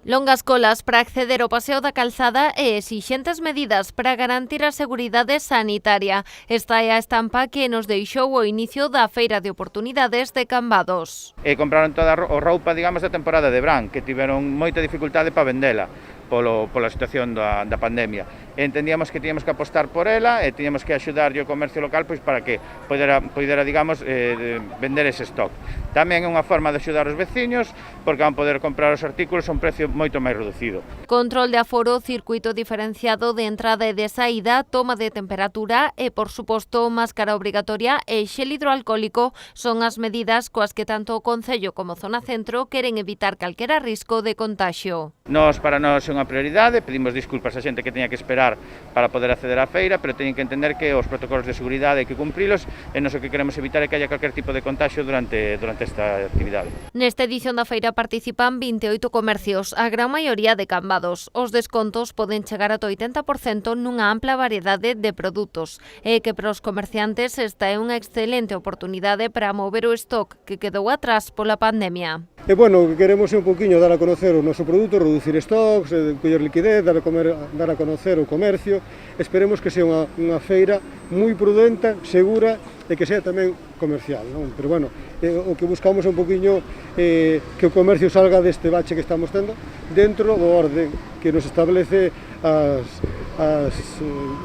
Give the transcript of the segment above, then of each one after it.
Longas colas para acceder ao Paseo da Calzada e exixentes medidas para garantir a seguridade sanitaria. Esta é a estampa que nos deixou o inicio da Feira de Oportunidades de Cambados. Compraron toda a roupa, digamos, da temporada de verán, que tiveron moita dificultade para vendela pola situación da pandemia. Entendíamos que tiñamos que apostar por ela e tiñamos que axudar o comercio local pois para que poidera digamos, vender ese stock. Tamén é unha forma de axudar os veciños porque van poder comprar os artículos a un precio moito máis reducido. Control de aforo, circuito diferenciado de entrada e de saída, toma de temperatura e, por suposto, máscara obrigatoria e xel hidroalcohólico son as medidas coas que tanto o Concello como Zona Centro queren evitar calquera risco de contagio. Para nós é unha prioridade, pedimos disculpas a xente que teña que esperar para poder acceder á feira, pero teñen que entender que os protocolos de seguridade hai que cumprilos e nós o que queremos evitar é que haya calquer tipo de contagio durante esta actividade. Nesta edición da feira participan 28 comercios, a gran maioría de Cambados. Os descontos poden chegar ata 80% nunha ampla variedade de produtos. E que para os comerciantes esta é unha excelente oportunidade para mover o stock que quedou atrás pola pandemia. E, bueno, o que queremos é un poquinho dar a conocer o noso produto, reducir stocks, coller liquidez, dar a conocer o comercio. Esperemos que sea unha feira moi prudente, segura e que sea tamén comercial, non? Pero, bueno, o que buscamos é un poquinho que o comercio salga deste bache que estamos tendo dentro do orden que nos establece as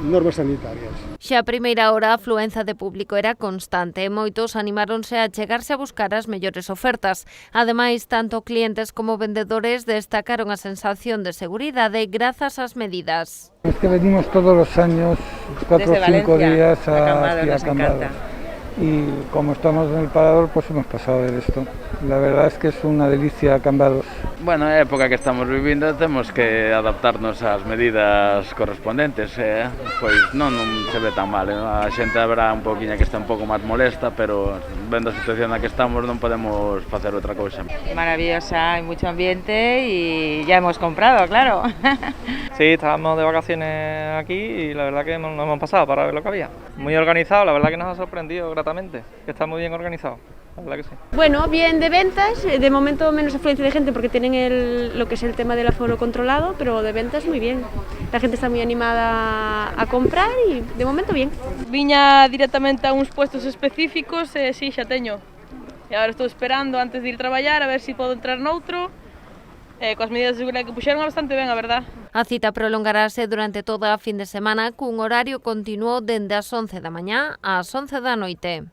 normas sanitarias. Xa a primeira hora a afluenza de público era constante e moitos animáronse a chegarse a buscar as mellores ofertas. Ademais, tanto clientes como vendedores destacaron a sensación de seguridade grazas ás medidas. Es que venimos todos los años, 4 o 5 días aquí a Cambados. Y como estamos en el parador, pues hemos pasado de esto. La verdad es que es una delicia Cambados. Bueno, a época que estamos vivindo temos que adaptarnos ás medidas correspondentes, pois non se ve tan mal, a xente habrá un poquinho que está un pouco máis molesta, pero vendo a situación na que estamos non podemos facer outra cousa. Maravillosa, hay mucho ambiente y ya hemos comprado, claro. Sí, estábamos de vacaciones aquí y la verdad que nos hemos pasado para ver lo que había. Muy organizado, la verdad que nos ha sorprendido gratamente, que está muy bien organizado. La verdad que sí. Bueno, bien de ventas, de momento menos afluencia de gente porque tienen lo que es el tema del aforo controlado, pero de ventas muy bien. La gente está muy animada a comprar y de momento bien. Viña directamente a uns puestos específicos e sí, xa teño. E agora estou esperando antes de ir traballar a ver se podo entrar noutro. Coas medidas de seguridade que puxeron bastante ben, a verdad. A cita prolongarase durante toda a fin de semana cun horario continuo dende as 11 da mañá ás 11 da noite.